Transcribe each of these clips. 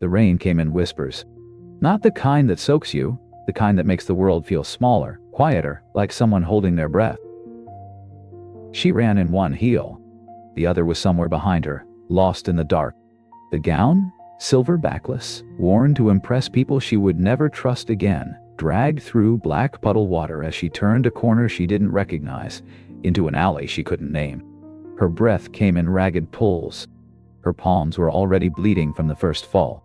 The rain came in whispers. Not the kind that soaks you, the kind that makes the world feel smaller, quieter, like someone holding their breath. She ran in one heel. The other was somewhere behind her, lost in the dark. The gown, silver backless, worn to impress people she would never trust again, dragged through black puddle water as she turned a corner she didn't recognize, into an alley she couldn't name. Her breath came in ragged pulls. Her palms were already bleeding from the first fall.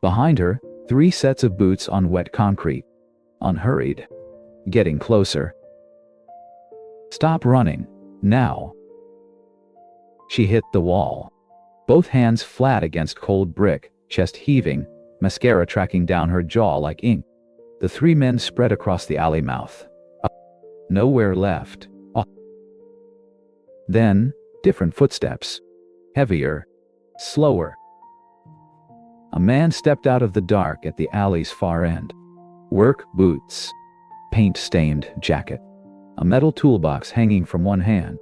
Behind her, 3 sets of boots on wet concrete. Unhurried. Getting closer. Stop running. Now. She hit the wall. Both hands flat against cold brick, chest heaving, mascara tracking down her jaw like ink. The 3 men spread across the alley mouth. Nowhere left. Then, different footsteps. Heavier. Slower. A man stepped out of the dark at the alley's far end. Work boots. Paint-stained jacket. A metal toolbox hanging from one hand.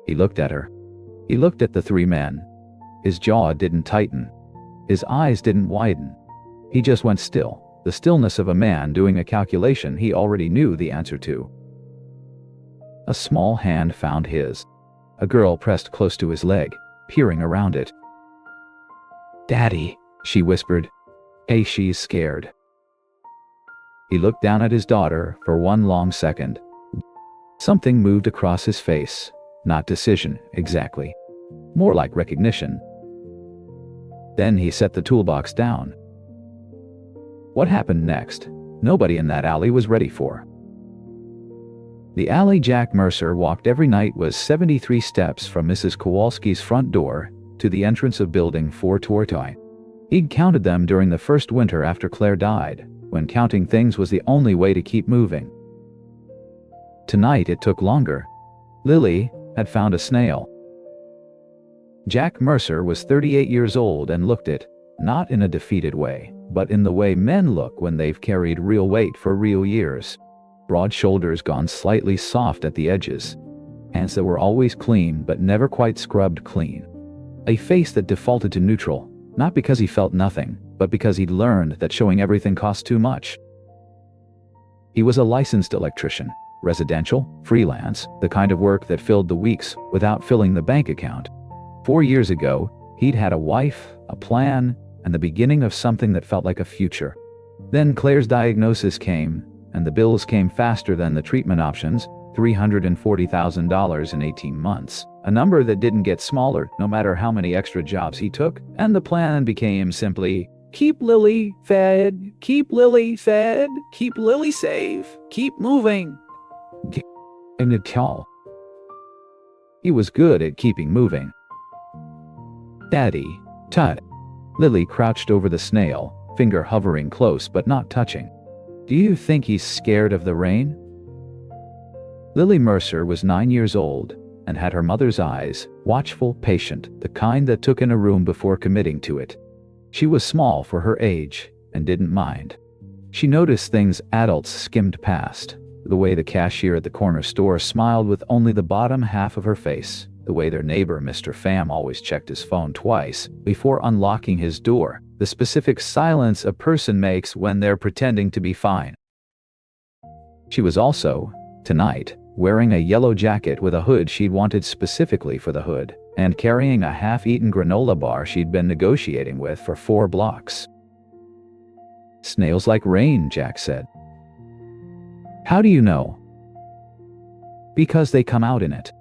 He looked at her. He looked at the 3 men. His jaw didn't tighten. His eyes didn't widen. He just went still, the stillness of a man doing a calculation he already knew the answer to. A small hand found his. A girl pressed close to his leg, peering around it. "Daddy," she whispered. "Hey, she's scared." He looked down at his daughter for one long second. Something moved across his face. Not decision, exactly. More like recognition. Then he set the toolbox down. What happened next, nobody in that alley was ready for. The alley Jack Mercer walked every night was 73 steps from Mrs. Kowalski's front door to the entrance of Building 4 Tortoise. He'd counted them during the first winter after Claire died, when counting things was the only way to keep moving. Tonight it took longer. Lily had found a snail. Jack Mercer was 38 years old and looked it, not in a defeated way, but in the way men look when they've carried real weight for real years. Broad shoulders gone slightly soft at the edges. Hands that were always clean but never quite scrubbed clean. A face that defaulted to neutral, not because he felt nothing, but because he'd learned that showing everything cost too much. He was a licensed electrician, residential, freelance, the kind of work that filled the weeks without filling the bank account. 4 years ago, he'd had a wife, a plan, and the beginning of something that felt like a future. Then Claire's diagnosis came, and the bills came faster than the treatment options, $340,000 in 18 months, a number that didn't get smaller no matter how many extra jobs he took, and the plan became simply, keep Lily fed, keep Lily fed, keep Lily safe, keep moving. And it's all. He was good at keeping moving. Daddy, tut. Lily crouched over the snail, finger hovering close but not touching. Do you think he's scared of the rain? Lily Mercer was 9 years old and had her mother's eyes, watchful, patient, the kind that took in a room before committing to it. She was small for her age and didn't mind. She noticed things adults skimmed past, the way the cashier at the corner store smiled with only the bottom half of her face, the way their neighbor Mr. Pham always checked his phone twice before unlocking his door, the specific silence a person makes when they're pretending to be fine. She was also, tonight, wearing a yellow jacket with a hood she'd wanted specifically for the hood, and carrying a half-eaten granola bar she'd been negotiating with for 4 blocks. Snails like rain, Jack said. How do you know? Because they come out in it.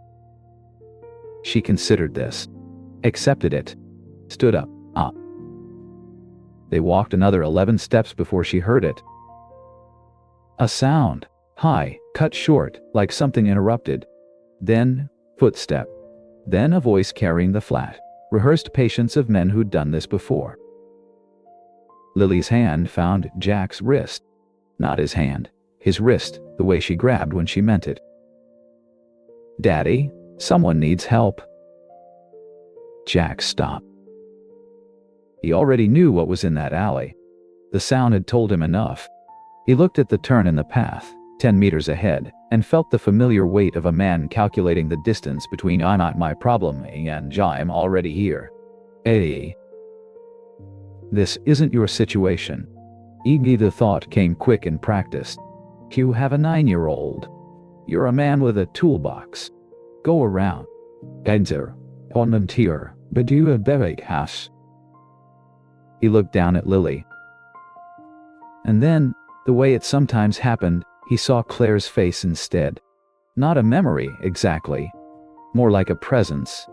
She considered this, accepted it, stood up. They walked another 11 steps before she heard it. A sound, high, cut short, like something interrupted. Then, footstep. Then a voice carrying the flat, rehearsed patience of men who'd done this before. Lily's hand found Jack's wrist. Not his hand, his wrist, the way she grabbed when she meant it. Daddy, someone needs help. Jack stopped. He already knew what was in that alley. The sound had told him enough. He looked at the turn in the path, 10 meters ahead, and felt the familiar weight of a man calculating the distance between "I'm not my problem" and "I'm already here." Hey. This isn't your situation. Iggy, the thought came quick and practiced. You have a 9-year-old. You're a man with a toolbox. Go around. Gangster. Volunteer. But you a big house. He looked down at Lily. And then, the way it sometimes happened, he saw Claire's face instead. Not a memory, exactly. More like a presence.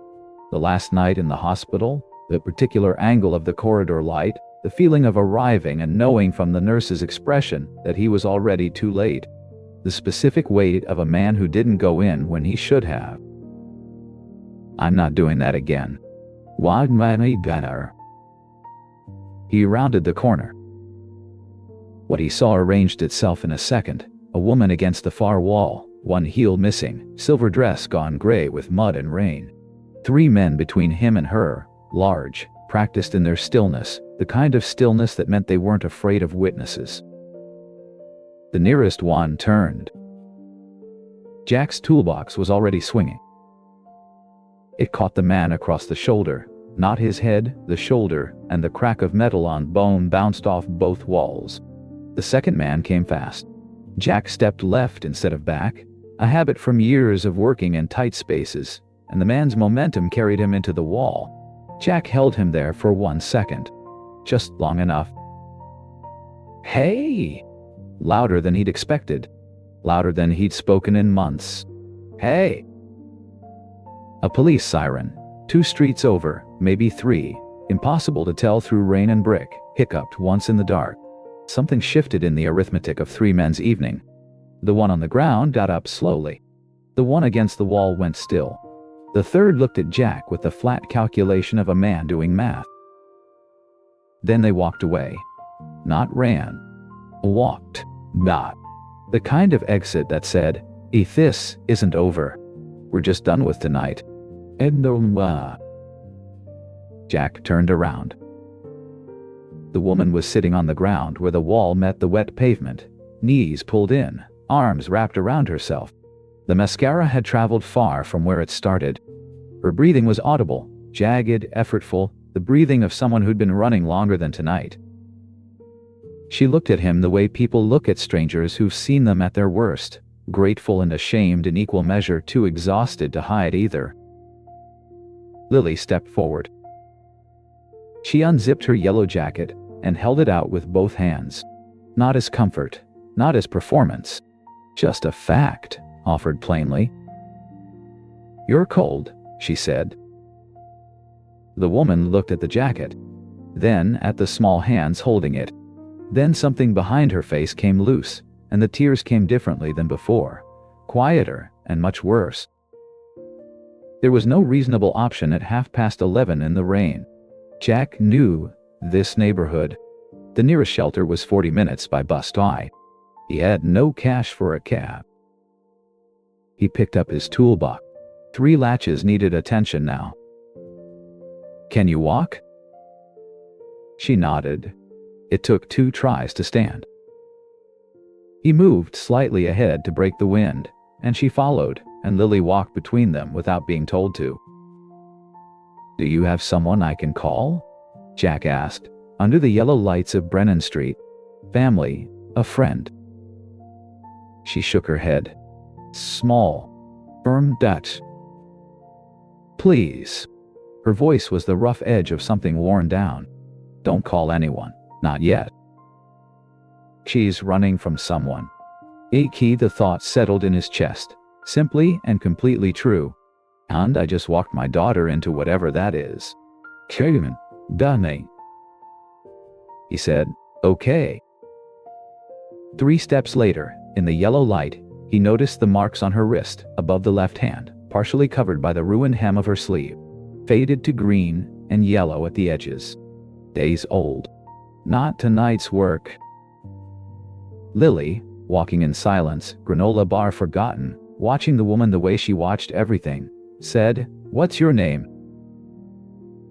The last night in the hospital, the particular angle of the corridor light, the feeling of arriving and knowing from the nurse's expression that he was already too late. The specific weight of a man who didn't go in when he should have. I'm not doing that again. Why money better? He rounded the corner. What he saw arranged itself in a second. A woman against the far wall, one heel missing, silver dress gone gray with mud and rain. 3 men between him and her, large, practiced in their stillness, the kind of stillness that meant they weren't afraid of witnesses. The nearest one turned. Jack's toolbox was already swinging. It caught the man across the shoulder, not his head, the shoulder, and the crack of metal on bone bounced off both walls. The second man came fast. Jack stepped left instead of back, a habit from years of working in tight spaces, and the man's momentum carried him into the wall. Jack held him there for 1 second. Just long enough. Hey! Louder than he'd expected. Louder than he'd spoken in months. Hey! A police siren. 2 streets over, maybe 3. Impossible to tell through rain and brick. Hiccuped once in the dark. Something shifted in the arithmetic of 3 men's evening. The one on the ground got up slowly. The one against the wall went still. The third looked at Jack with the flat calculation of a man doing math. Then they walked away. Not ran. Walked. Not. The kind of exit that said, this isn't over. We're just done with tonight. Jack turned around. The woman was sitting on the ground where the wall met the wet pavement, knees pulled in, arms wrapped around herself. The mascara had traveled far from where it started. Her breathing was audible, jagged, effortful, the breathing of someone who'd been running longer than tonight. She looked at him the way people look at strangers who've seen them at their worst, grateful and ashamed in equal measure, too exhausted to hide either. Lily stepped forward. She unzipped her yellow jacket and held it out with both hands. Not as comfort, not as performance. Just a fact, offered plainly. You're cold, she said. The woman looked at the jacket, then at the small hands holding it. Then something behind her face came loose, and the tears came differently than before, quieter and much worse. There was no reasonable option at 11:30 in the rain. Jack knew this neighborhood. The nearest shelter was 40 minutes by bus ride. He had no cash for a cab. He picked up his toolbox. 3 latches needed attention now. Can you walk? She nodded. It took 2 tries to stand. He moved slightly ahead to break the wind, and she followed, and Lily walked between them without being told to. Do you have someone I can call? Jack asked, under the yellow lights of Brennan Street. Family, a friend. She shook her head. Small, firm Dutch. Please. Her voice was the rough edge of something worn down. Don't call anyone, not yet. She's running from someone. The thought settled in his chest, simply and completely true. And I just walked my daughter into whatever that is. Kevin, Dunning. He said, okay. 3 steps later, in the yellow light, he noticed the marks on her wrist, above the left hand, partially covered by the ruined hem of her sleeve, faded to green and yellow at the edges. Days old. Not tonight's work. Lily, walking in silence, granola bar forgotten, watching the woman the way she watched everything, said, What's your name?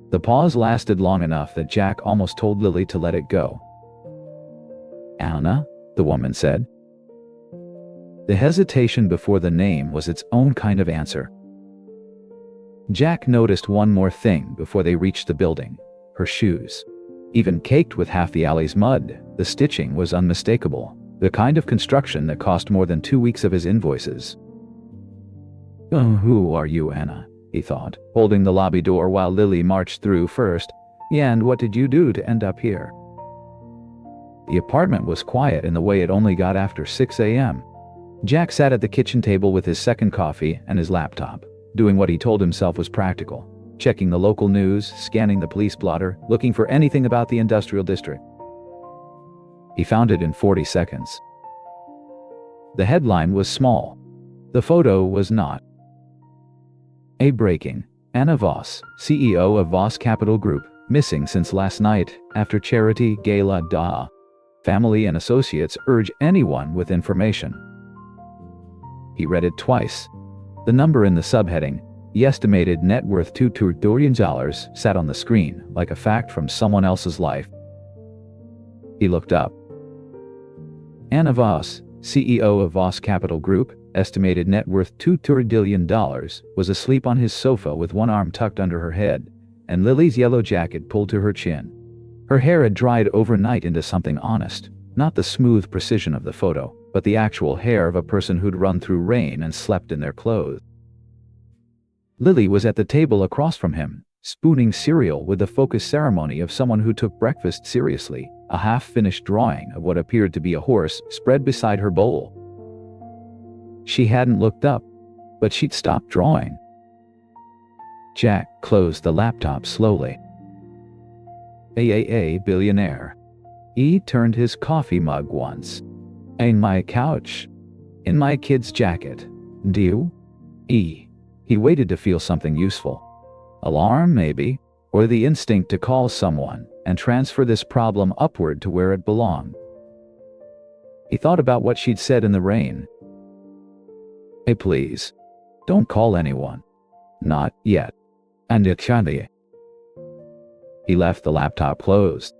The pause lasted long enough that Jack almost told Lily to let it go. Anna, the woman said. The hesitation before the name was its own kind of answer. Jack noticed one more thing before they reached the building. Her shoes. Even caked with half the alley's mud, the stitching was unmistakable, the kind of construction that cost more than 2 weeks of his invoices. Who are you, Anna? He thought, holding the lobby door while Lily marched through first. Yeah, and what did you do to end up here? The apartment was quiet in the way it only got after 6 a.m. Jack sat at the kitchen table with his second coffee and his laptop, doing what he told himself was practical, checking the local news, scanning the police blotter, looking for anything about the industrial district. He found it in 40 seconds. The headline was small. The photo was not. A breaking. Anna Voss, CEO of Voss Capital Group, missing since last night after charity gala. Family and associates urge anyone with information. He read it twice. The number in the subheading, the estimated net worth $2 billion, sat on the screen like a fact from someone else's life. He looked up. Anna Voss, CEO of Voss Capital Group, estimated net worth $2 billion, was asleep on his sofa with one arm tucked under her head, and Lily's yellow jacket pulled to her chin. Her hair had dried overnight into something honest, not the smooth precision of the photo, but the actual hair of a person who'd run through rain and slept in their clothes. Lily was at the table across from him, spooning cereal with the focused ceremony of someone who took breakfast seriously, a half-finished drawing of what appeared to be a horse spread beside her bowl. She hadn't looked up, but she'd stopped drawing. Jack closed the laptop slowly. Billionaire. He turned his coffee mug once. In my couch. In my kid's jacket. Do you? He waited to feel something useful. Alarm, maybe, or the instinct to call someone and transfer this problem upward to where it belonged. He thought about what she'd said in the rain. Hey, please. Don't call anyone. Not yet. And it can't be. He left the laptop closed.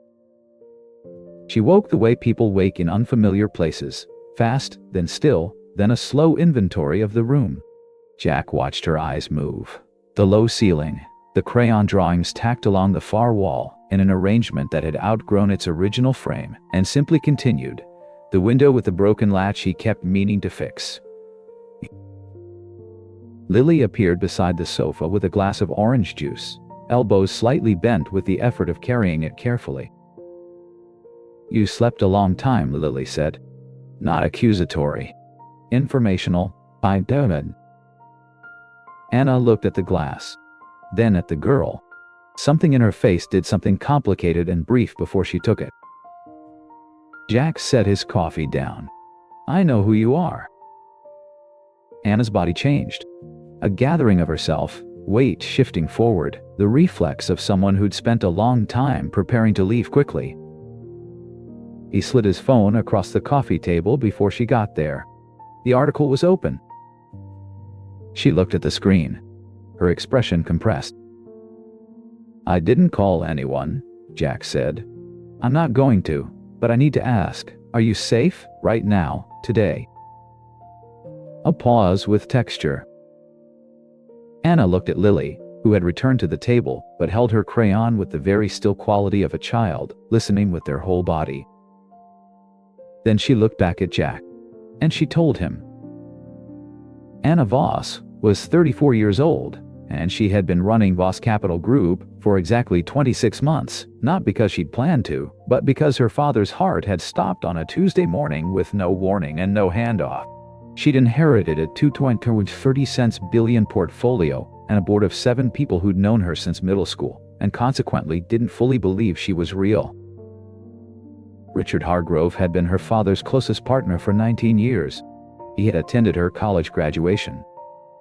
She woke the way people wake in unfamiliar places, fast, then still, then a slow inventory of the room. Jack watched her eyes move. The low ceiling, the crayon drawings tacked along the far wall in an arrangement that had outgrown its original frame, and simply continued. The window with the broken latch he kept meaning to fix. Lily appeared beside the sofa with a glass of orange juice, elbows slightly bent with the effort of carrying it carefully. You slept a long time, Lily said. Not accusatory. Informational. I don't. Anna looked at the glass, then at the girl. Something in her face did something complicated and brief before she took it. Jack set his coffee down. I know who you are. Anna's body changed. A gathering of herself, weight shifting forward, the reflex of someone who'd spent a long time preparing to leave quickly. He slid his phone across the coffee table before she got there. The article was open. She looked at the screen, her expression compressed. I didn't call anyone, Jack said. I'm not going to, but I need to ask, are you safe, right now, today? A pause with texture. Anna looked at Lily, who had returned to the table but held her crayon with the very still quality of a child, listening with their whole body. Then she looked back at Jack, and she told him. Anna Voss was 34 years old, and she had been running Voss Capital Group for exactly 26 months, not because she'd planned to, but because her father's heart had stopped on a Tuesday morning with no warning and no handoff. She'd inherited a $2.30 billion portfolio and a board of 7 people who'd known her since middle school, and consequently didn't fully believe she was real. Richard Hargrove had been her father's closest partner for 19 years. He had attended her college graduation.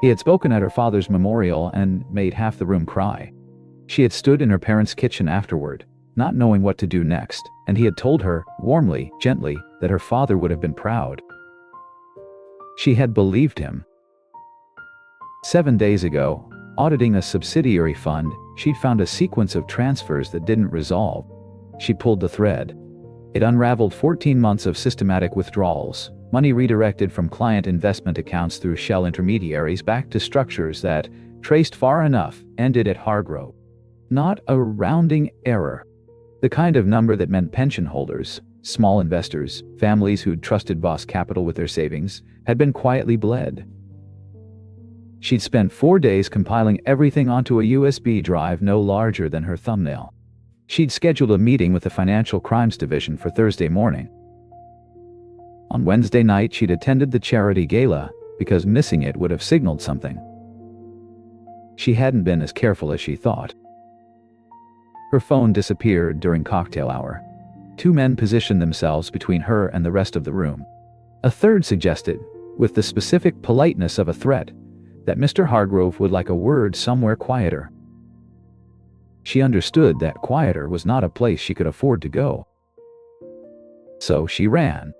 He had spoken at her father's memorial and made half the room cry. She had stood in her parents' kitchen afterward, not knowing what to do next, and he had told her, warmly, gently, that her father would have been proud. She had believed him. 7 days ago, auditing a subsidiary fund, she'd found a sequence of transfers that didn't resolve. She pulled the thread. It unraveled 14 months of systematic withdrawals, money redirected from client investment accounts through shell intermediaries back to structures that, traced far enough, ended at Hargrove. Not a rounding error. The kind of number that meant pension holders, small investors, families who'd trusted Voss Capital with their savings, had been quietly bled. She'd spent 4 days compiling everything onto a USB drive no larger than her thumbnail. She'd scheduled a meeting with the Financial Crimes Division for Thursday morning. On Wednesday night, she'd attended the charity gala because missing it would have signaled something. She hadn't been as careful as she thought. Her phone disappeared during cocktail hour. 2 men positioned themselves between her and the rest of the room. A third suggested, with the specific politeness of a threat, that Mr. Hargrove would like a word somewhere quieter. She understood that quieter was not a place she could afford to go. So she ran.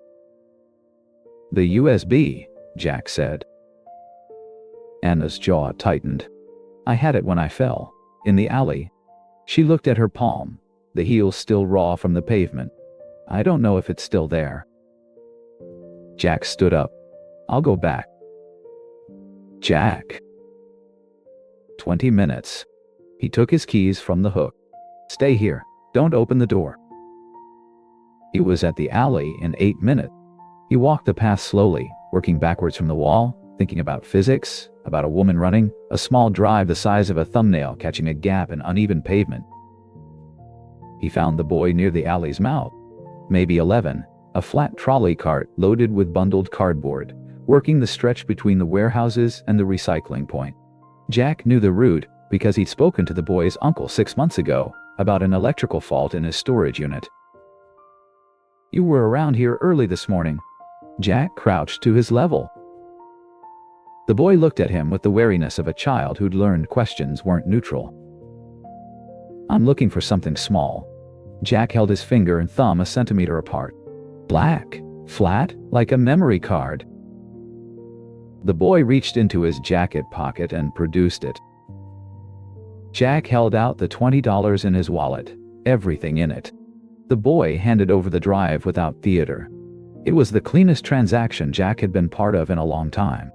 "The USB," Jack said. Anna's jaw tightened. "I had it when I fell, in the alley." She looked at her palm, the heel still raw from the pavement. "I don't know if it's still there." Jack stood up. "I'll go back." Jack. 20 minutes. He took his keys from the hook. "Stay here. Don't open the door." He was at the alley in 8 minutes. He walked the path slowly, working backwards from the wall, thinking about physics, about a woman running, a small drive the size of a thumbnail catching a gap in uneven pavement. He found the boy near the alley's mouth. Maybe 11, a flat trolley cart loaded with bundled cardboard, working the stretch between the warehouses and the recycling point. Jack knew the route because he'd spoken to the boy's uncle 6 months ago about an electrical fault in his storage unit. "You were around here early this morning." Jack crouched to his level. The boy looked at him with the wariness of a child who'd learned questions weren't neutral. "I'm looking for something small." Jack held his finger and thumb a centimeter apart. "Black, flat, like a memory card." The boy reached into his jacket pocket and produced it. Jack held out the $20 in his wallet, everything in it. The boy handed over the drive without theater. It was the cleanest transaction Jack had been part of in a long time.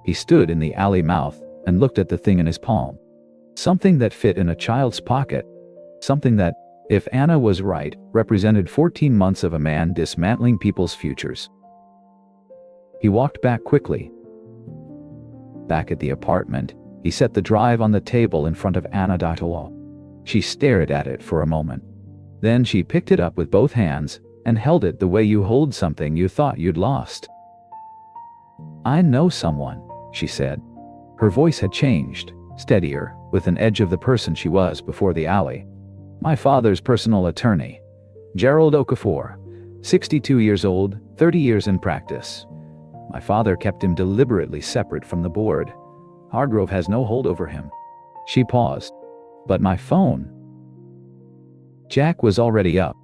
He stood in the alley mouth and looked at the thing in his palm. Something that fit in a child's pocket. Something that, if Anna was right, represented 14 months of a man dismantling people's futures. He walked back quickly. Back at the apartment, he set the drive on the table in front of Anna Voss. She stared at it for a moment. Then she picked it up with both hands and held it the way you hold something you thought you'd lost. "I know someone," she said. Her voice had changed, steadier, with an edge of the person she was before the alley. "My father's personal attorney, Gerald Okafor, 62 years old, 30 years in practice. My father kept him deliberately separate from the board. Hargrove has no hold over him." She paused. "But my phone." Jack was already up.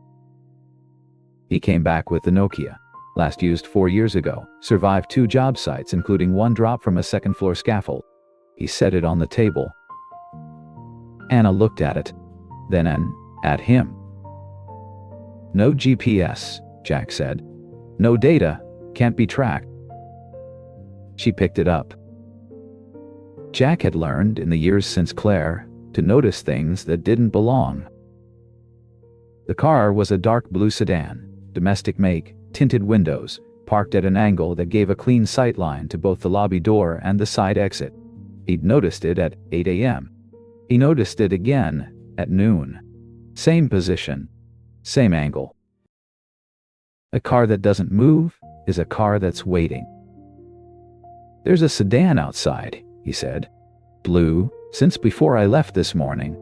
He came back with the Nokia. Last used 4 years ago, survived 2 job sites including one drop from a second-floor scaffold. He set it on the table. Anna looked at it, then at him. "No GPS," Jack said. "No data, can't be tracked." She picked it up. Jack had learned in the years since Claire to notice things that didn't belong. The car was a dark blue sedan, domestic make, tinted windows, parked at an angle that gave a clean sightline to both the lobby door and the side exit. He'd noticed it at 8 a.m. He noticed it again at noon. Same position, same angle. A car that doesn't move is a car that's waiting. "There's a sedan outside," he said. "Blue, since before I left this morning."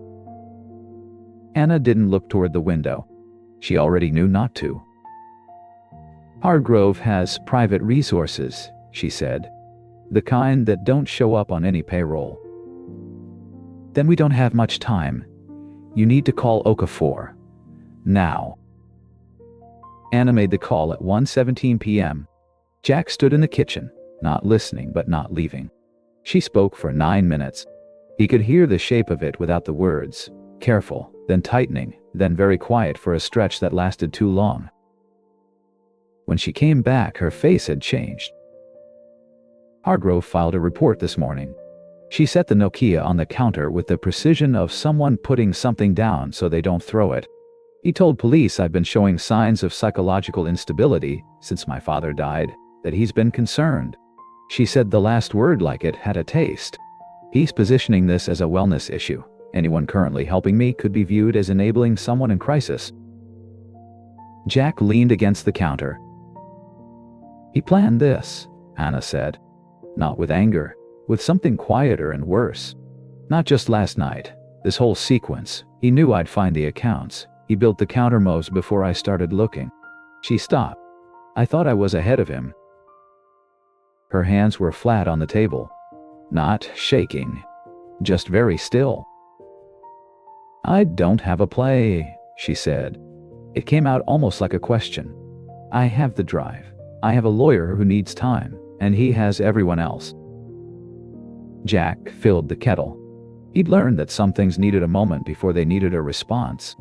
Anna didn't look toward the window. She already knew not to. "Hargrove has private resources," she said. "The kind that don't show up on any payroll." "Then we don't have much time. You need to call Okafor. Now." Anna made the call at 1:17 p.m. Jack stood in the kitchen, not listening but not leaving. She spoke for 9 minutes. He could hear the shape of it without the words, careful, then tightening, then very quiet for a stretch that lasted too long. When she came back, her face had changed. "Hargrove filed a report this morning. She set the Nokia on the counter with the precision of someone putting something down so they don't throw it. He told police I've been showing signs of psychological instability since my father died, that he's been concerned. She said the last word like it had a taste. He's positioning this as a wellness issue. Anyone currently helping me could be viewed as enabling someone in crisis. Jack leaned against the counter. He planned this, Anna said. Not with anger, with something quieter and worse. Not just last night, this whole sequence. He knew I'd find the accounts. He built the countermost before I started looking. She stopped. I thought I was ahead of him. Her hands were flat on the table. Not shaking. Just very still. I don't have a play, she said. It came out almost like a question. I have the drive. I have a lawyer who needs time, and he has everyone else. Jack filled the kettle. He'd learned that some things needed a moment before they needed a response.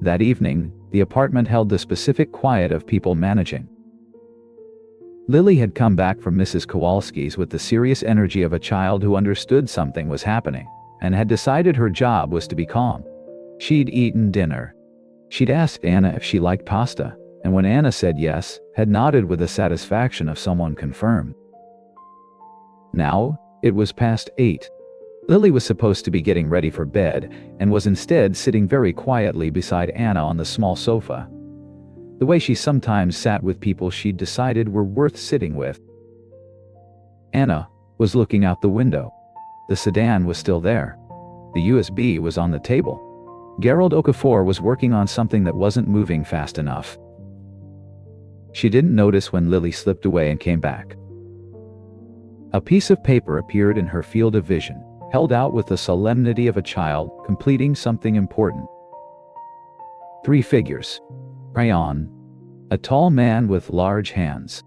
That evening, the apartment held the specific quiet of people managing. Lily had come back from Mrs. Kowalski's with the serious energy of a child who understood something was happening, and had decided her job was to be calm. She'd eaten dinner. She'd asked Anna if she liked pasta, and when Anna said yes, had nodded with the satisfaction of someone confirmed. Now, it was past 8. Lily was supposed to be getting ready for bed, and was instead sitting very quietly beside Anna on the small sofa. The way she sometimes sat with people she'd decided were worth sitting with. Anna was looking out the window. The sedan was still there. The USB was on the table. Gerald Okafor was working on something that wasn't moving fast enough. She didn't notice when Lily slipped away and came back. A piece of paper appeared in her field of vision, held out with the solemnity of a child completing something important. 3 figures. Crayon. A tall man with large hands.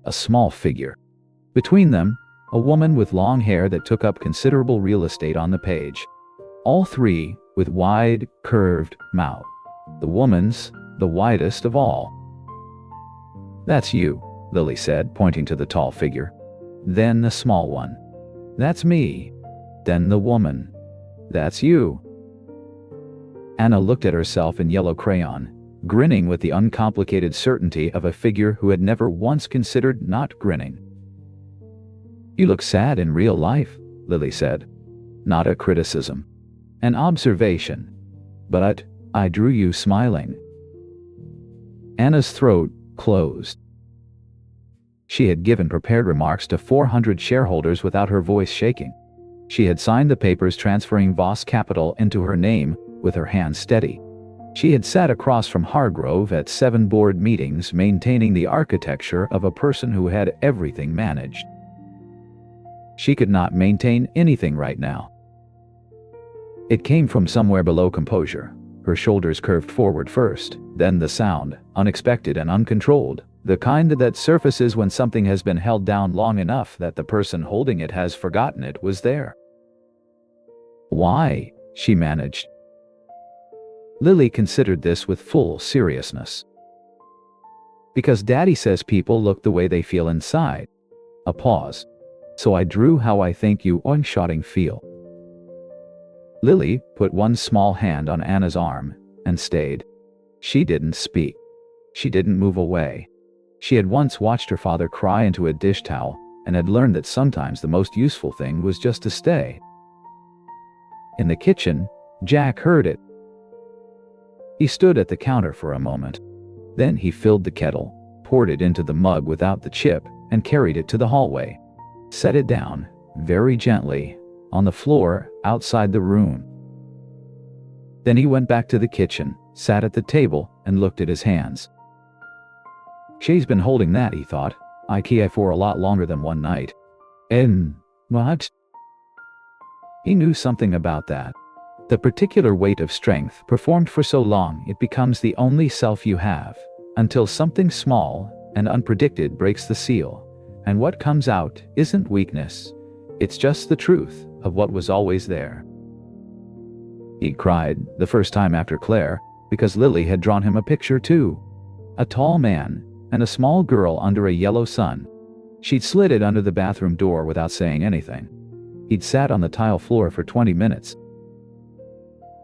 A small figure. Between them, a woman with long hair that took up considerable real estate on the page. All 3 with wide, curved mouth. The woman's the widest of all. That's you, Lily said, pointing to the tall figure. Then the small one. That's me. Then the woman. That's you. Anna looked at herself in yellow crayon, grinning with the uncomplicated certainty of a figure who had never once considered not grinning. You look sad in real life, Lily said. Not a criticism. An observation. But I drew you smiling. Anna's throat closed. She had given prepared remarks to 400 shareholders without her voice shaking. She had signed the papers transferring Voss Capital into her name with her hands steady. She had sat across from Hargrove at 7 board meetings maintaining the architecture of a person who had everything managed. She could not maintain anything right now. It came from somewhere below composure. Her shoulders curved forward first, then the sound, unexpected and uncontrolled, the kind that surfaces when something has been held down long enough that the person holding it has forgotten it was there. Why? She managed. Lily considered this with full seriousness. Because Daddy says people look the way they feel inside. A pause. So I drew how I think you oink-shotting feel. Lily put one small hand on Anna's arm and stayed. She didn't speak. She didn't move away. She had once watched her father cry into a dish towel and had learned that sometimes the most useful thing was just to stay. In the kitchen, Jack heard it. He stood at the counter for a moment. Then he filled the kettle, poured it into the mug without the chip, and carried it to the hallway. Set it down, very gently, on the floor outside the room. Then he went back to the kitchen, sat at the table, and looked at his hands. She's been holding that, he thought, IKEA for a lot longer than one night. And what? He knew something about that. The particular weight of strength performed for so long it becomes the only self you have, until something small and unpredicted breaks the seal, and what comes out isn't weakness, it's just the truth of what was always there. He cried, the first time after Claire, because Lily had drawn him a picture too. A tall man and a small girl under a yellow sun. She'd slid it under the bathroom door without saying anything. He'd sat on the tile floor for 20 minutes.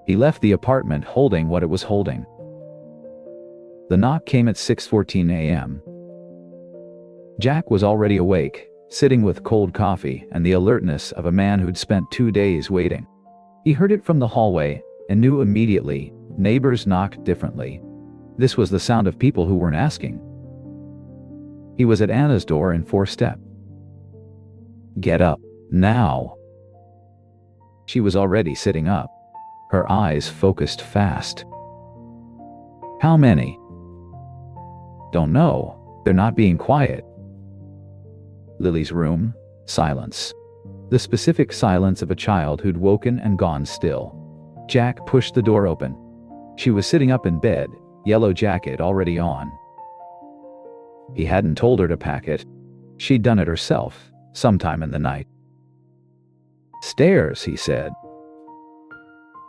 He left the apartment holding what it was holding. The knock came at 6:14 a.m. Jack was already awake, sitting with cold coffee and the alertness of a man who'd spent 2 days waiting. He heard it from the hallway and knew immediately neighbors knocked differently. This was the sound of people who weren't asking. He was at Anna's door in 4 steps. "Get up, now." She was already sitting up. Her eyes focused fast. "How many?" "Don't know. They're not being quiet." Lily's room, silence. The specific silence of a child who'd woken and gone still. Jack pushed the door open. She was sitting up in bed, yellow jacket already on. He hadn't told her to pack it. She'd done it herself, sometime in the night. "Stairs," he said.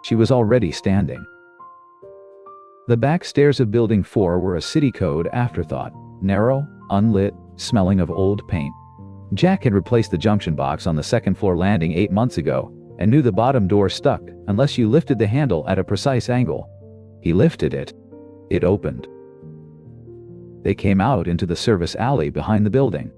She was already standing. The back stairs of Building 4 were a city code afterthought, narrow, unlit, smelling of old paint. Jack had replaced the junction box on the second-floor landing 8 months ago and knew the bottom door stuck unless you lifted the handle at a precise angle. He lifted it. It opened. They came out into the service alley behind the building.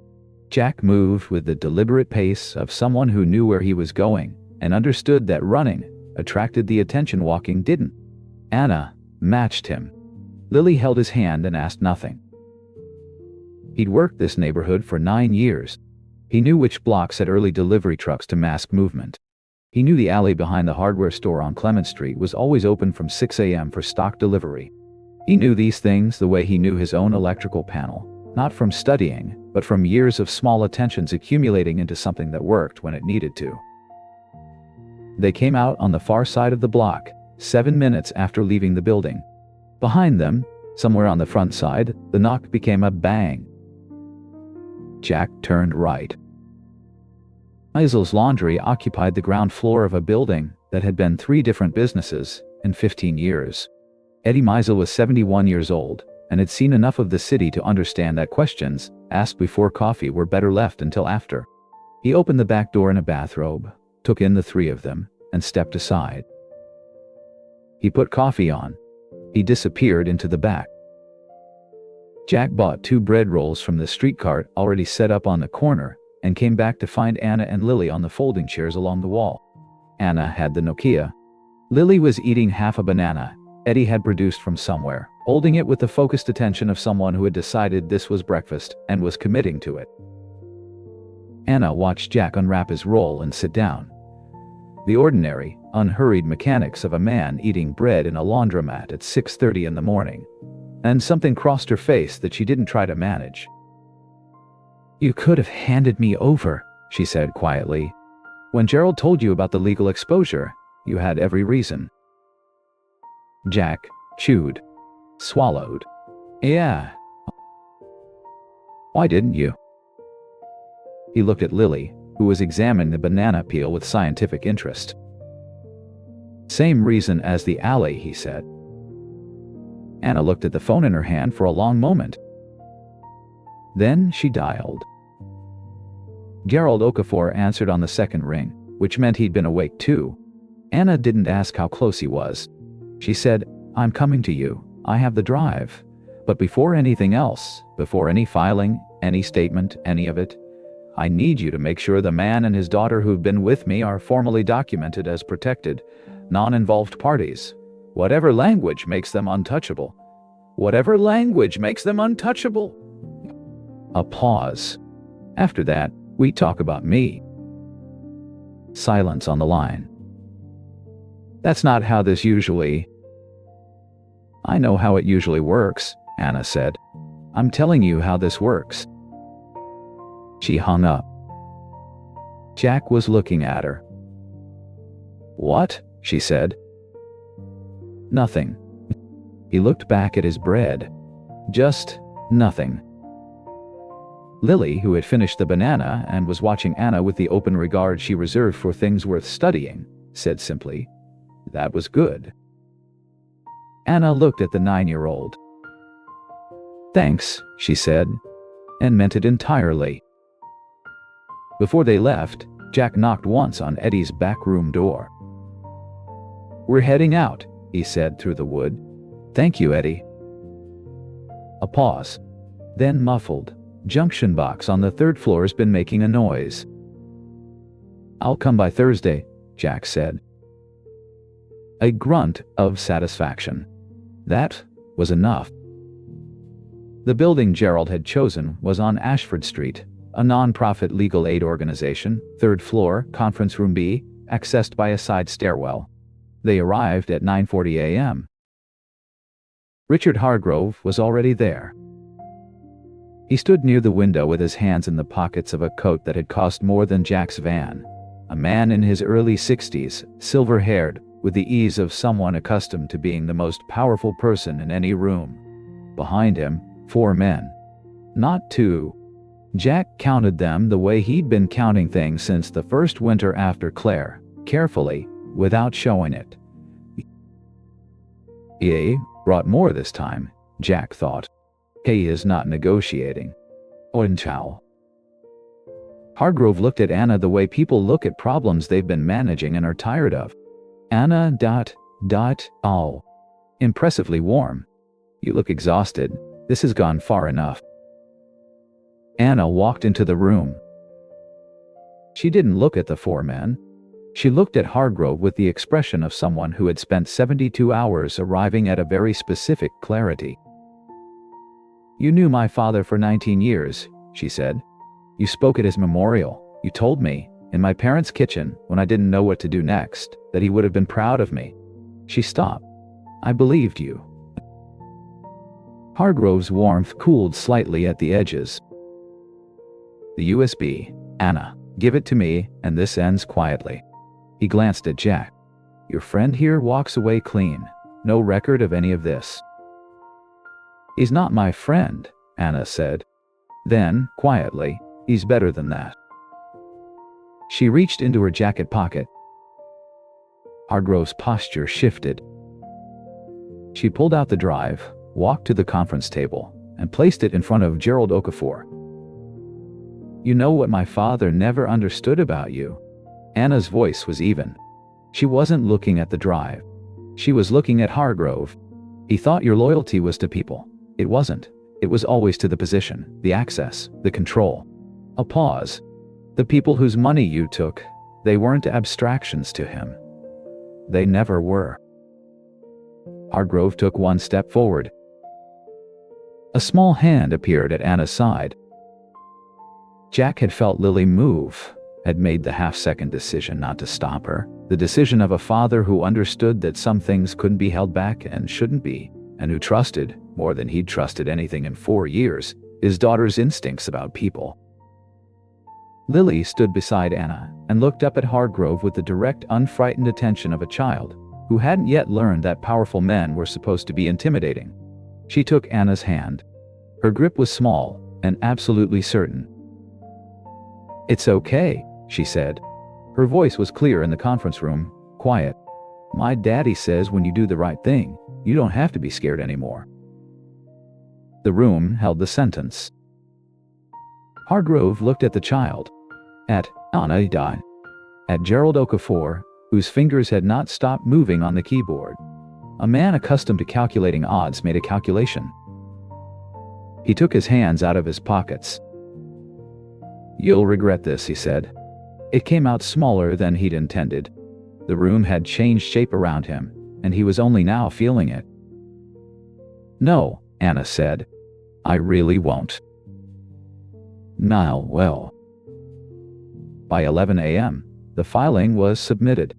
Jack moved with the deliberate pace of someone who knew where he was going and understood that running attracted the attention walking didn't. Anna matched him. Lily held his hand and asked nothing. He'd worked this neighborhood for 9 years. He knew which blocks had early delivery trucks to mask movement. He knew the alley behind the hardware store on Clement Street was always open from 6 a.m. for stock delivery. He knew these things the way he knew his own electrical panel, not from studying, but from years of small attentions accumulating into something that worked when it needed to. They came out on the far side of the block, 7 minutes after leaving the building. Behind them, somewhere on the front side, the knock became a bang. Jack turned right. Meisel's Laundry occupied the ground floor of a building that had been 3 different businesses in 15 years. Eddie Meisel was 71 years old and had seen enough of the city to understand that questions asked before coffee were better left until after. He opened the back door in a bathrobe, took in the 3 of them, and stepped aside. He put coffee on. He disappeared into the back. Jack bought 2 bread rolls from the street cart already set up on the corner and came back to find Anna and Lily on the folding chairs along the wall. Anna had the Nokia. Lily was eating half a banana Eddie had produced from somewhere, holding it with the focused attention of someone who had decided this was breakfast and was committing to it. Anna watched Jack unwrap his roll and sit down. The ordinary, unhurried mechanics of a man eating bread in a laundromat at 6:30 in the morning. And something crossed her face that she didn't try to manage. "You could have handed me over," she said quietly. "When Gerald told you about the legal exposure, you had every reason." Jack chewed, swallowed. "Yeah. Why didn't you?" He looked at Lily, who was examining the banana peel with scientific interest. "Same reason as the alley," he said. Anna looked at the phone in her hand for a long moment. Then she dialed. Gerald Okafor answered on the second ring, which meant he'd been awake too. Anna didn't ask how close he was. She said, "I'm coming to you. I have the drive. But before anything else, before any filing, any statement, any of it, I need you to make sure the man and his daughter who've been with me are formally documented as protected, non-involved parties. Whatever language makes them untouchable. Whatever language makes them untouchable." A pause. "After that, we talk about me." Silence on the line. "That's not how this usually—" "I know how it usually works," Anna said. "I'm telling you how this works." She hung up. Jack was looking at her. "What?" she said. "Nothing." He looked back at his bread. "Just nothing." Lily, who had finished the banana and was watching Anna with the open regard she reserved for things worth studying, said simply, "That was good." Anna looked at the 9-year-old. "Thanks," she said, and meant it entirely. Before they left, Jack knocked once on Eddie's back room door. "We're heading out," he said through the wood. "Thank you, Eddie." A pause. Then muffled. "Junction box on the third floor's been making a noise." "I'll come by Thursday," Jack said. A grunt of satisfaction. That was enough. The building Gerald had chosen was on Ashford Street, a non-profit legal aid organization, third floor, conference room B, accessed by a side stairwell. They arrived at 9:40 a.m. Richard Hargrove was already there. He stood near the window with his hands in the pockets of a coat that had cost more than Jack's van. A man in his early 60s, silver-haired, with the ease of someone accustomed to being the most powerful person in any room. Behind him, 4 men. Not 2. Jack counted them the way he'd been counting things since the first winter after Claire, carefully, without showing it. He brought more this time, Jack thought. He is not negotiating. Oinchow. Hargrove looked at Anna the way people look at problems they've been managing and are tired of. Anna ... Oh. Impressively warm. "You look exhausted. This has gone far enough." Anna walked into the room. She didn't look at the 4 men. She looked at Hargrove with the expression of someone who had spent 72 hours arriving at a very specific clarity. "You knew my father for 19 years, she said. "You spoke at his memorial. You told me, in my parents' kitchen, when I didn't know what to do next, that he would have been proud of me." She stopped. "I believed you." Hargrove's warmth cooled slightly at the edges. "The USB, Anna, give it to me, and this ends quietly." He glanced at Jack. "Your friend here walks away clean. No record of any of this." "He's not my friend," Anna said. Then, quietly, "He's better than that." She reached into her jacket pocket. Hargrove's posture shifted. She pulled out the drive, walked to the conference table, and placed it in front of Gerald Okafor. "You know what my father never understood about you?" Anna's voice was even. She wasn't looking at the drive. She was looking at Hargrove. "He thought your loyalty was to people. It wasn't. It was always to the position, the access, the control." A pause. "The people whose money you took, they weren't abstractions to him. They never were." Hargrove took one step forward. A small hand appeared at Anna's side. Jack had felt Lily move, had made the half-second decision not to stop her, the decision of a father who understood that some things couldn't be held back and shouldn't be, and who trusted, more than he'd trusted anything in 4 years, his daughter's instincts about people. Lily stood beside Anna and looked up at Hargrove with the direct, unfrightened attention of a child who hadn't yet learned that powerful men were supposed to be intimidating. She took Anna's hand. Her grip was small and absolutely certain. "It's okay," she said. Her voice was clear in the conference room, quiet. "My daddy says when you do the right thing, you don't have to be scared anymore." The room held the sentence. Hargrove looked at the child. At Anna, at Gerald Okafor, whose fingers had not stopped moving on the keyboard. A man accustomed to calculating odds made a calculation. He took his hands out of his pockets. "You'll regret this," he said. It came out smaller than he'd intended. The room had changed shape around him, and he was only now feeling it. "No," Anna said. "I really won't." "Now, well." By 11 a.m., the filing was submitted.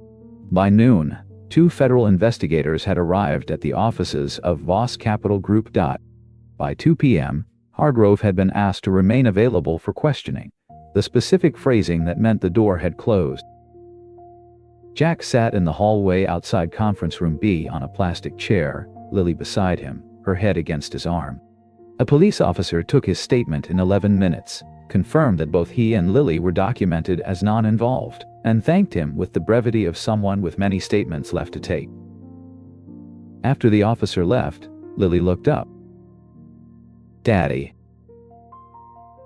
By noon, 2 federal investigators had arrived at the offices of Voss Capital Group. By 2 p.m., Hargrove had been asked to remain available for questioning, the specific phrasing that meant the door had closed. Jack sat in the hallway outside conference room B on a plastic chair, Lily beside him, her head against his arm. A police officer took his statement in 11 minutes, confirmed that both he and Lily were documented as non-involved, and thanked him with the brevity of someone with many statements left to take. After the officer left, Lily looked up. "Daddy."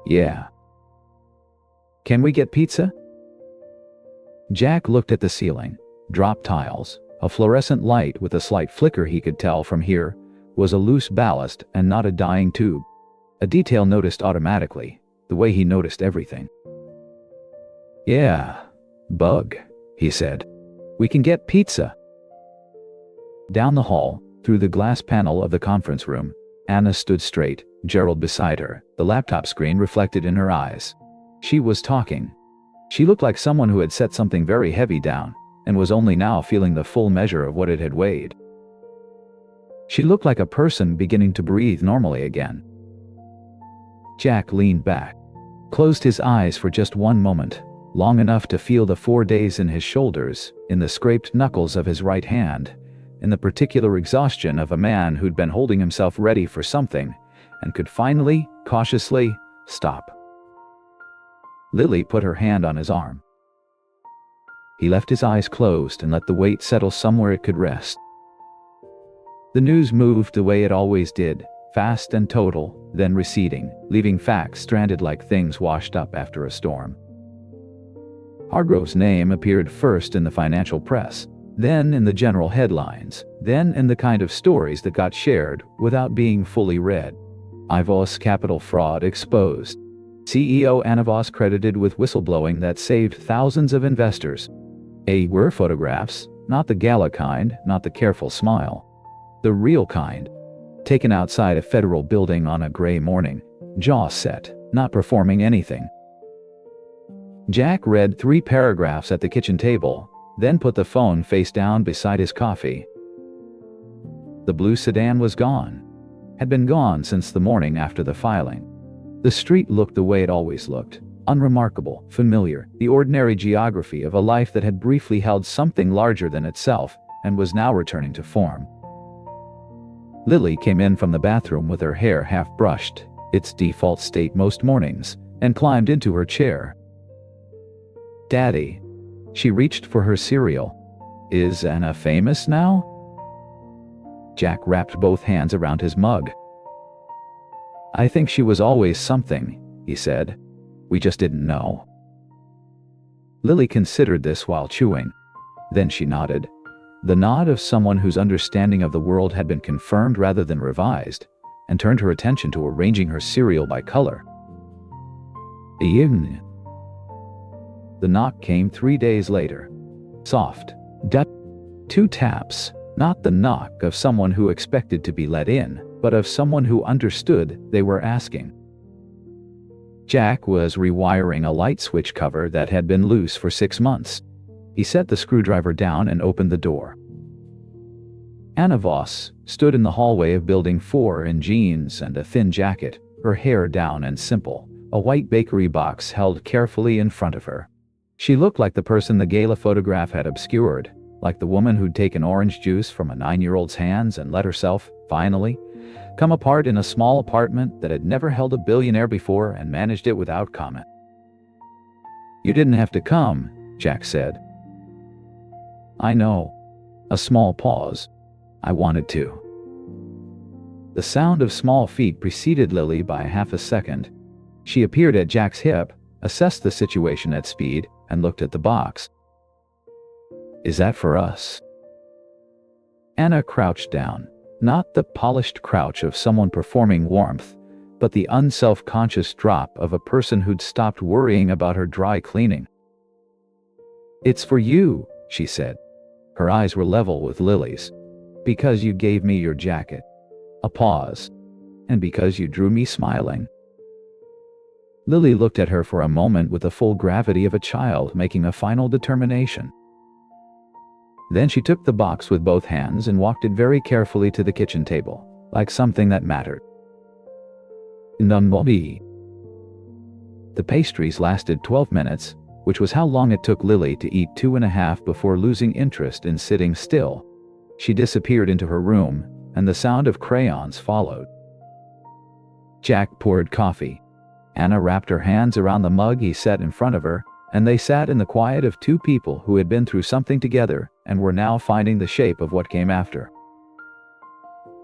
"Yeah." "Can we get pizza?" Jack looked at the ceiling. Drop tiles. A fluorescent light with a slight flicker he could tell from here was a loose ballast and not a dying tube. A detail noticed automatically, the way he noticed everything. "Yeah, bug," he said. "We can get pizza." Down the hall, through the glass panel of the conference room, Anna stood straight, Gerald beside her, the laptop screen reflected in her eyes. She was talking. She looked like someone who had set something very heavy down, and was only now feeling the full measure of what it had weighed. She looked like a person beginning to breathe normally again. Jack leaned back, closed his eyes for just one moment, long enough to feel the 4 days in his shoulders, in the scraped knuckles of his right hand, in the particular exhaustion of a man who'd been holding himself ready for something, and could finally, cautiously, stop. Lily put her hand on his arm. He left his eyes closed and let the weight settle somewhere it could rest. The news moved the way it always did, fast and total, then receding, leaving facts stranded like things washed up after a storm. Hargrove's name appeared first in the financial press, then in the general headlines, then in the kind of stories that got shared without being fully read. Voss Capital fraud exposed. CEO Anna Voss credited with whistleblowing that saved thousands of investors. Were photographs, not the gala kind, not the careful smile. The real kind. Taken outside a federal building on a gray morning, jaw set, not performing anything. Jack read 3 paragraphs at the kitchen table, then put the phone face down beside his coffee. The blue sedan was gone. Had been gone since the morning after the filing. The street looked the way it always looked. Unremarkable, familiar, the ordinary geography of a life that had briefly held something larger than itself and was now returning to form. Lily came in from the bathroom with her hair half brushed, its default state most mornings, and climbed into her chair. "Daddy." She reached for her cereal. "Is Anna famous now?" Jack wrapped both hands around his mug. "I think she was always something," he said. "We just didn't know." Lily considered this while chewing. Then she nodded. The nod of someone whose understanding of the world had been confirmed rather than revised, and turned her attention to arranging her cereal by color. "Evening." The knock came 3 days later. Soft. 2 taps, not the knock of someone who expected to be let in, but of someone who understood they were asking. Jack was rewiring a light switch cover that had been loose for 6 months. He set the screwdriver down and opened the door. Anna Voss stood in the hallway of Building 4 in jeans and a thin jacket, her hair down and simple, a white bakery box held carefully in front of her. She looked like the person the gala photograph had obscured, like the woman who'd taken orange juice from a 9-year-old's hands and let herself, finally, come apart in a small apartment that had never held a billionaire before and managed it without comment. "You didn't have to come," Jack said. "I know." A small pause. "I wanted to." The sound of small feet preceded Lily by half a second. She appeared at Jack's hip, assessed the situation at speed, and looked at the box. "Is that for us?" Anna crouched down, not the polished crouch of someone performing warmth, but the unself-conscious drop of a person who'd stopped worrying about her dry cleaning. "It's for you," she said. Her eyes were level with Lily's. "Because you gave me your jacket." A pause. "And because you drew me smiling." Lily looked at her for a moment with the full gravity of a child making a final determination. Then she took the box with both hands and walked it very carefully to the kitchen table, like something that mattered. The pastries lasted 12 minutes, which was how long it took Lily to eat 2.5 before losing interest in sitting still. She disappeared into her room, and the sound of crayons followed. Jack poured coffee. Anna wrapped her hands around the mug he set in front of her, and they sat in the quiet of 2 people who had been through something together and were now finding the shape of what came after.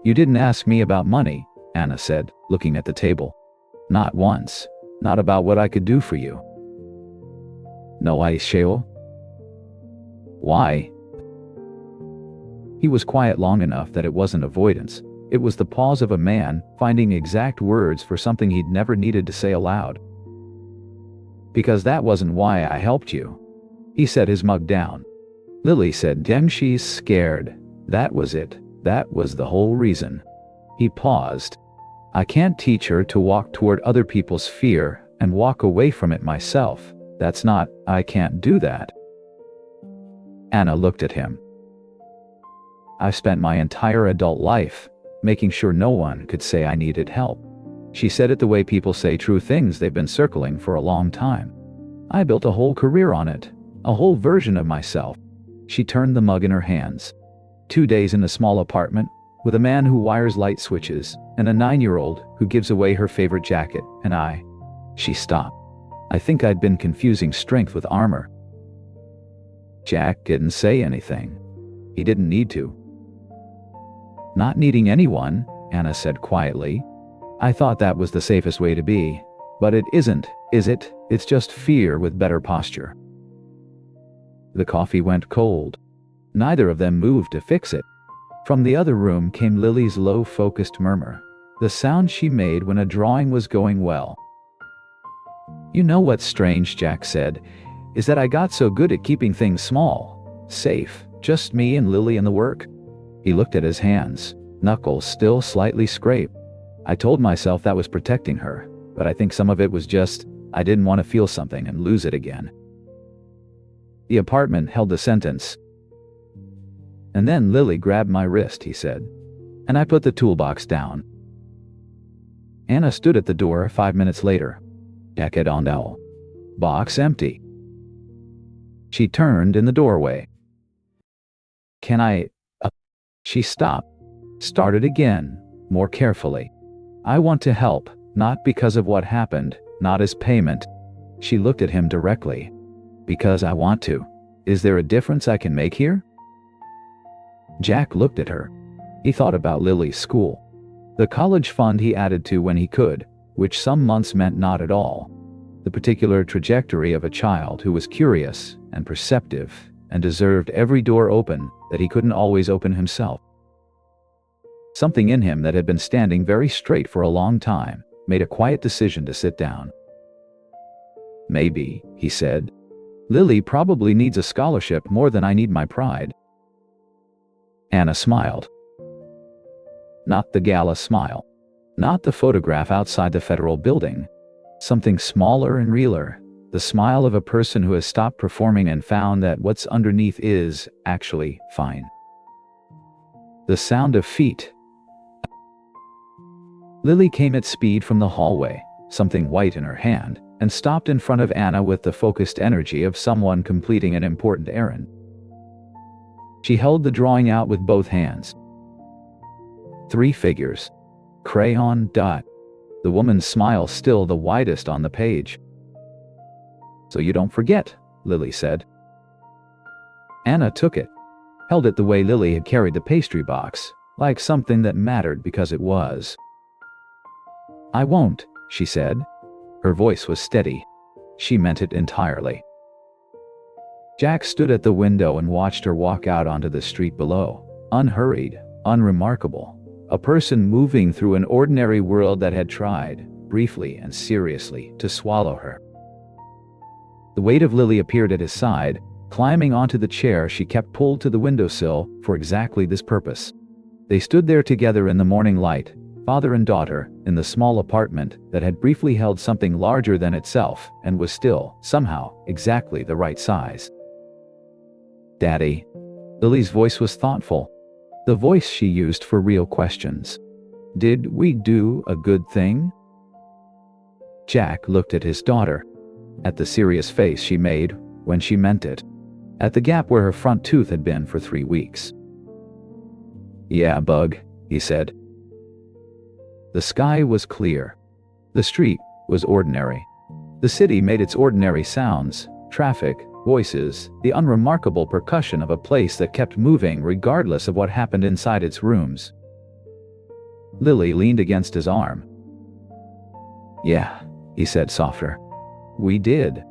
"You didn't ask me about money," Anna said, looking at the table. "Not once. Not about what I could do for you." "No, I shall." Why? He was quiet long enough that it wasn't avoidance. It was the pause of a man finding exact words for something he'd never needed to say aloud. Because that wasn't why I helped you. He set his mug down. Lily said, "Dang, she's scared." That was it. That was the whole reason. He paused. I can't teach her to walk toward other people's fear and walk away from it myself. That's not, I can't do that. Anna looked at him. I've spent my entire adult life making sure no one could say I needed help. She said it the way people say true things they've been circling for a long time. I built a whole career on it, a whole version of myself. She turned the mug in her hands. 2 days in a small apartment, with a man who wires light switches, and a 9-year-old who gives away her favorite jacket, and I. She stopped. I think I'd been confusing strength with armor. Jack didn't say anything. He didn't need to. Not needing anyone, Anna said quietly. I thought that was the safest way to be. But it isn't, is it? It's just fear with better posture. The coffee went cold. Neither of them moved to fix it. From the other room came Lily's low-focused murmur, the sound she made when a drawing was going well. You know what's strange, Jack said, is that I got so good at keeping things small, safe, just me and Lily and the work. He looked at his hands, knuckles still slightly scraped. I told myself that was protecting her, but I think some of it was just, I didn't want to feel something and lose it again. The apartment held the sentence. And then Lily grabbed my wrist, he said, and I put the toolbox down. Anna stood at the door 5 minutes later. Jacket on now. Box empty. She turned in the doorway. Can I? She stopped. Started again, more carefully. I want to help, not because of what happened, not as payment. She looked at him directly. Because I want to. Is there a difference I can make here? Jack looked at her. He thought about Lily's school. The college fund he added to when he could, which some months meant not at all. The particular trajectory of a child who was curious and perceptive and deserved every door open that he couldn't always open himself. Something in him that had been standing very straight for a long time made a quiet decision to sit down. Maybe, he said. Lily probably needs a scholarship more than I need my pride. Anna smiled. Not the gala smile. Not the photograph outside the federal building. Something smaller and realer. The smile of a person who has stopped performing and found that what's underneath is, actually, fine. The sound of feet. Lily came at speed from the hallway, something white in her hand, and stopped in front of Anna with the focused energy of someone completing an important errand. She held the drawing out with both hands. 3 figures. Crayon dot. The woman's smile still the widest on the page. So you don't forget, Lily said. Anna took it, held it the way Lily had carried the pastry box, like something that mattered because it was. I won't, she said. Her voice was steady. She meant it entirely. Jack stood at the window and watched her walk out onto the street below, unhurried, unremarkable, a person moving through an ordinary world that had tried, briefly and seriously, to swallow her. The weight of Lily appeared at his side, climbing onto the chair she kept pulled to the windowsill for exactly this purpose. They stood there together in the morning light, father and daughter, in the small apartment that had briefly held something larger than itself and was still, somehow, exactly the right size. Daddy. Lily's voice was thoughtful, the voice she used for real questions. Did we do a good thing? Jack looked at his daughter, at the serious face she made when she meant it, at the gap where her front tooth had been for 3 weeks. Yeah, Bug, he said. The sky was clear. The street was ordinary. The city made its ordinary sounds, traffic, voices, the unremarkable percussion of a place that kept moving regardless of what happened inside its rooms. Lily leaned against his arm. Yeah, he said softer. We did.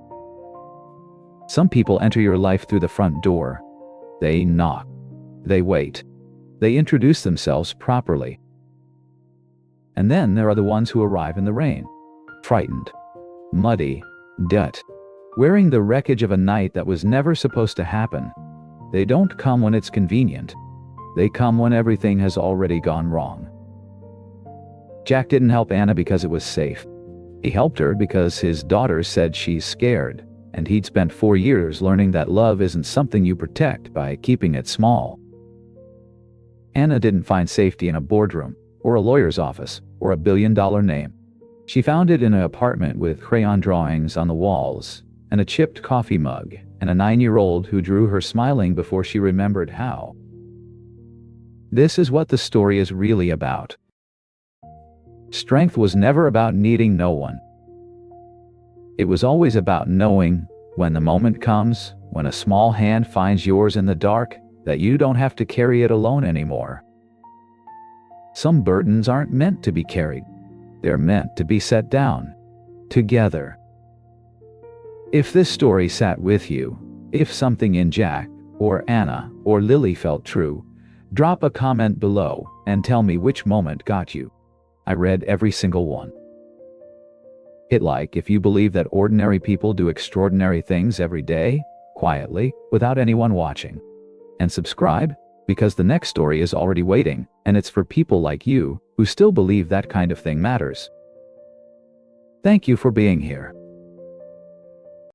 Some people enter your life through the front door. They knock. They wait. They introduce themselves properly. And then there are the ones who arrive in the rain. Frightened. Muddy. Dirty. Wearing the wreckage of a night that was never supposed to happen. They don't come when it's convenient. They come when everything has already gone wrong. Jack didn't help Anna because it was safe. He helped her because his daughter said she's scared, and he'd spent 4 years learning that love isn't something you protect by keeping it small. Anna didn't find safety in a boardroom, or a lawyer's office, or a billion-dollar name. She found it in an apartment with crayon drawings on the walls, and a chipped coffee mug, and a 9-year-old who drew her smiling before she remembered how. This is what the story is really about. Strength was never about needing no one. It was always about knowing, when the moment comes, when a small hand finds yours in the dark, that you don't have to carry it alone anymore. Some burdens aren't meant to be carried. They're meant to be set down. Together. If this story sat with you, if something in Jack, or Anna, or Lily felt true, drop a comment below and tell me which moment got you. I read every single one. Hit like if you believe that ordinary people do extraordinary things every day, quietly, without anyone watching. And subscribe, because the next story is already waiting, and it's for people like you, who still believe that kind of thing matters. Thank you for being here.